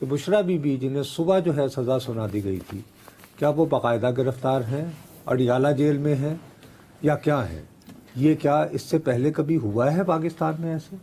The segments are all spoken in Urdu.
کہ بشرا بی جنہیں صبح جو ہے سزا سنا دی گئی تھی، کیا وہ باقاعدہ گرفتار ہیں، اڈیالہ جیل میں ہیں یا کیا ہیں؟ یہ کیا اس سے پہلے کبھی ہوا ہے پاکستان میں ایسے؟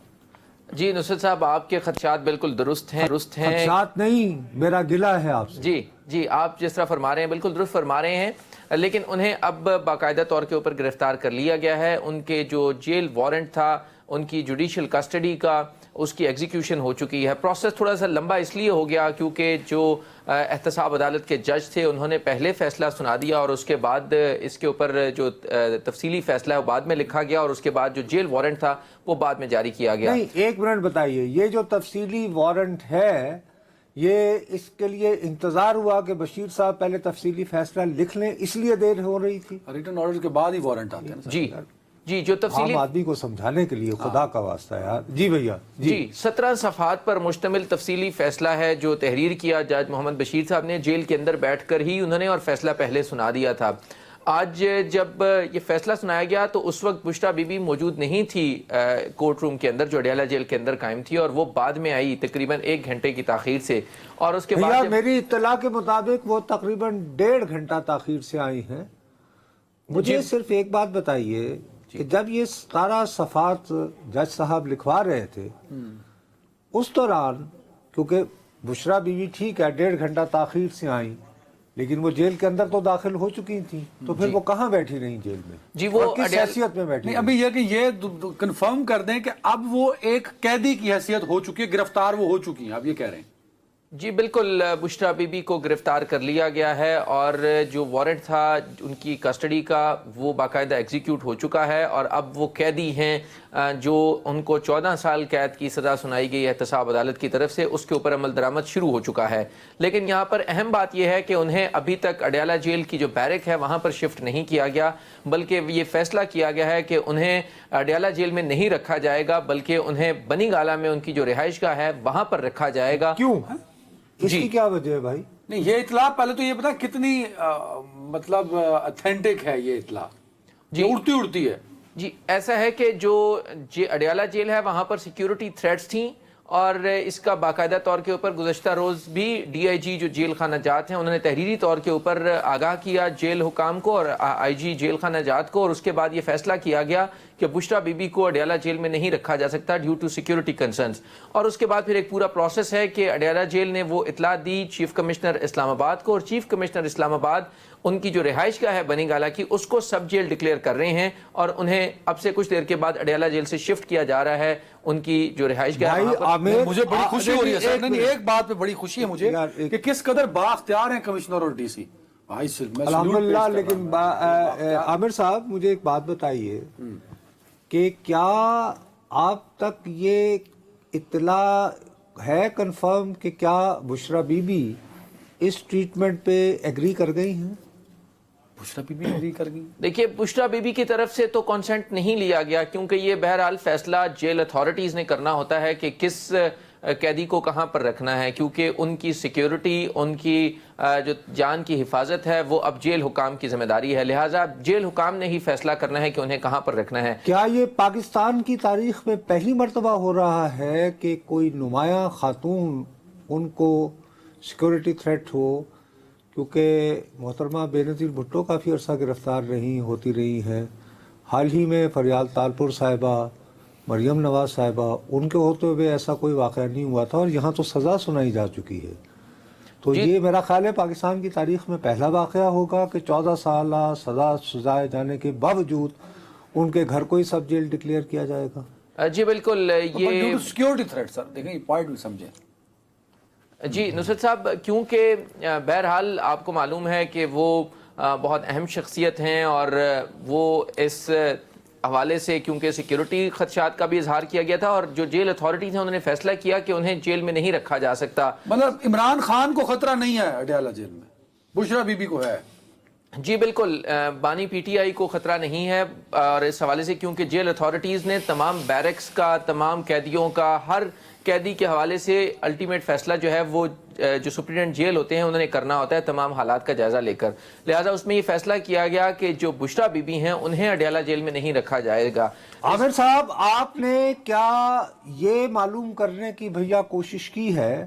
جی نصرت صاحب، آپ کے خدشات بالکل درست ہیں خدشات نہیں، میرا گلہ ہے آپ سے۔ جی آپ جس طرح فرما رہے ہیں بالکل درست فرما رہے ہیں، لیکن انہیں اب باقاعدہ طور کے اوپر گرفتار کر لیا گیا ہے۔ ان کے جو جیل وارنٹ تھا، ان کی جوڈیشل کسٹڈی کا، اس کی ایگزیکیوشن ہو چکی ہے۔ پروسیس تھوڑا سا لمبا اس لیے ہو گیا کیونکہ جو احتساب عدالت کے جج تھے انہوں نے پہلے فیصلہ سنا دیا اور اس کے بعد اس کے اوپر جو تفصیلی فیصلہ ہے وہ بعد میں لکھا گیا، اور اس کے بعد جو جیل وارنٹ تھا وہ بعد میں جاری کیا گیا۔ نہیں، ایک منٹ بتائیے، یہ جو تفصیلی وارنٹ ہے یہ اس کے لیے انتظار ہوا کہ بشیر صاحب پہلے تفصیلی فیصلہ لکھ لیں، اس لیے دیر ہو رہی تھی؟ ریٹن آرڈر کے بعد ہی وارنٹ آتے ہیں۔ جی جو تفصیلی عام آدمی کو سمجھانے کے لیے، خدا کا واسطہ یار۔ جی بھیا جی 17 صفحات پر مشتمل تفصیلی فیصلہ ہے جو تحریر کیا جج محمد بشیر صاحب نے، جیل کے اندر بیٹھ کر ہی انہوں نے، اور فیصلہ پہلے سنا دیا تھا۔ آج جب یہ فیصلہ سنایا گیا تو اس وقت بشرا بی بی موجود نہیں تھی کورٹ روم کے اندر، جو اڈیالہ جیل کے اندر قائم تھی، اور وہ بعد میں آئی تقریباً 1 گھنٹے کی تاخیر سے، اور اس کے بعد میری اطلاع کے مطابق وہ تقریباً 1.5 گھنٹہ تاخیر سے آئی ہیں۔ مجھے صرف ایک بات بتائیے کہ جب یہ 17 صفحات جج صاحب لکھوا رہے تھے اس دوران، کیونکہ بشرا بی بی ٹھیک ہے 1.5 گھنٹہ تاخیر سے آئیں لیکن وہ جیل کے اندر تو داخل ہو چکی تھیں، تو پھر وہ کہاں بیٹھی رہیں جیل میں؟ جی وہ کس حیثیت میں بیٹھی؟ نہیں، ابھی یہ کہ یہ کنفرم کر دیں کہ اب وہ ایک قیدی کی حیثیت ہو چکی ہے، گرفتار وہ ہو چکی ہیں، اب یہ کہہ رہے ہیں؟ جی بالکل، بشرا بی بی کو گرفتار کر لیا گیا ہے، اور جو وارنٹ تھا ان کی کسٹڈی کا وہ باقاعدہ ایگزیکیوٹ ہو چکا ہے، اور اب وہ قیدی ہیں جو ان کو 14 سال قید کی سزا سنائی گئی احتساب عدالت کی طرف سے، اس کے اوپر عمل درآمد شروع ہو چکا ہے۔ لیکن یہاں پر اہم بات یہ ہے کہ انہیں ابھی تک اڈیالہ جیل کی جو بیرک ہے وہاں پر شفٹ نہیں کیا گیا، بلکہ یہ فیصلہ کیا گیا ہے کہ انہیں اڈیالہ جیل میں نہیں رکھا جائے گا، بلکہ انہیں بنی گالہ میں ان کی جو رہائش گاہ ہے وہاں پر رکھا جائے گا۔ کیوں؟ اس کی کیا وجہ ہے بھائی؟ نہیں، یہ اطلاع پہلے تو یہ پتا کتنی مطلب اتھینٹک ہے یہ اطلاع، یہ اڑتی ہے۔ جی ایسا ہے کہ جو اڈیالہ جیل ہے وہاں پر سیکیورٹی تھریٹس تھیں، اور اس کا باقاعدہ طور کے اوپر گزشتہ روز بھی ڈی آئی جی جو جیل خانہ جات ہیں انہوں نے تحریری طور کے اوپر آگاہ کیا جیل حکام کو اور آئی جی جیل خانہ جات کو، اور اس کے بعد یہ فیصلہ کیا گیا کہ بشرا بی بی کو اڈیالہ جیل میں نہیں رکھا جا سکتا ڈیو ٹو سیکیورٹی کنسرنز۔ اور اس کے بعد پھر ایک پورا پروسیس ہے کہ اڈیالہ جیل نے وہ اطلاع دی چیف کمشنر اسلام آباد کو، اور چیف کمشنر اسلام آباد ان کی جو رہائش گاہ ہے بنی گالہ کی اس کو سب جیل ڈکلیئر کر رہے ہیں، اور انہیں اب سے کچھ دیر کے بعد اڈیالہ جیل سے شفٹ کیا جا رہا ہے ان کی جو رہائش گاہ ہے۔ مجھے بڑی خوشی ہو رہی ہے سر، ایک بات پہ بڑی خوشی ہے مجھے کہ کس قدر بااختیار ہیں کمشنر اور ڈی سی۔ الحمدللہ۔ لیکن عامر صاحب مجھے ایک بات بتائیے کہ کیا آپ تک یہ اطلاع ہے کنفرم کہ کیا بشرا بی بی اس ٹریٹمنٹ پہ ایگری کر گئی ہیں؟ بشرا بی بی ایگری کر گئی؟ دیکھیے بشرا بی بی کی طرف سے تو کانسنٹ نہیں لیا گیا، کیونکہ یہ بہرحال فیصلہ جیل اتھارٹیز نے کرنا ہوتا ہے کہ کس قیدی کو کہاں پر رکھنا ہے، کیونکہ ان کی سیکیورٹی، ان کی جو جان کی حفاظت ہے وہ اب جیل حکام کی ذمہ داری ہے، لہٰذا جیل حکام نے ہی فیصلہ کرنا ہے کہ انہیں کہاں پر رکھنا ہے۔ کیا یہ پاکستان کی تاریخ میں پہلی مرتبہ ہو رہا ہے کہ کوئی نمایاں خاتون ان کو سیکورٹی تھریٹ ہو؟ کیونکہ محترمہ بے نظیر بھٹو کافی عرصہ گرفتار ہوتی رہی ہیں، حال ہی میں فریال تالپور صاحبہ، مریم نواز صاحبہ، ان کے ہوتے ہوئے ایسا کوئی واقعہ نہیں ہوا تھا، اور یہاں تو سزا سنائی جا چکی ہے۔ تو یہ میرا خیال ہے پاکستان کی تاریخ میں پہلا واقعہ ہوگا کہ 14 سالہ سزا سزائے جانے کے باوجود ان کے گھر کو ہی سب جیل ڈکلیئر کیا جائے گا۔ جی بالکل، یہ سیکیورٹی تھریٹ سر، دیکھیں یہ پوائنٹ بھی سمجھیں۔ جی نصرت صاحب، کیونکہ بہرحال آپ کو معلوم ہے کہ وہ بہت اہم شخصیت ہیں، اور وہ اس حوالے سے کیونکہ سیکیورٹی خدشات کا بھی اظہار کیا گیا تھا، اور جو جیل اتھارٹیز ہیں انہوں نے فیصلہ کیا کہ انہیں جیل میں نہیں رکھا جا سکتا۔ مطلب عمران خان کو خطرہ نہیں ہے اڈیالہ جیل میں، بشرا بی بی کو ہے؟ جی بالکل، بانی پی ٹی آئی کو خطرہ نہیں ہے، اور اس حوالے سے کیونکہ جیل اتھارٹیز نے تمام بیرکس کا، تمام قیدیوں کا، ہر قیدی کے حوالے سے الٹیمیٹ فیصلہ جو ہے وہ جو سپرنٹینڈنٹ جیل ہوتے ہیں انہوں نے کرنا ہوتا ہے تمام حالات کا جائزہ لے کر، لہٰذا اس میں یہ فیصلہ کیا گیا کہ جو بشرا بی بی ہیں انہیں اڈیالہ جیل میں نہیں رکھا جائے گا۔ عامر صاحب، آپ نے کیا یہ معلوم کرنے کی بھیا کوشش کی ہے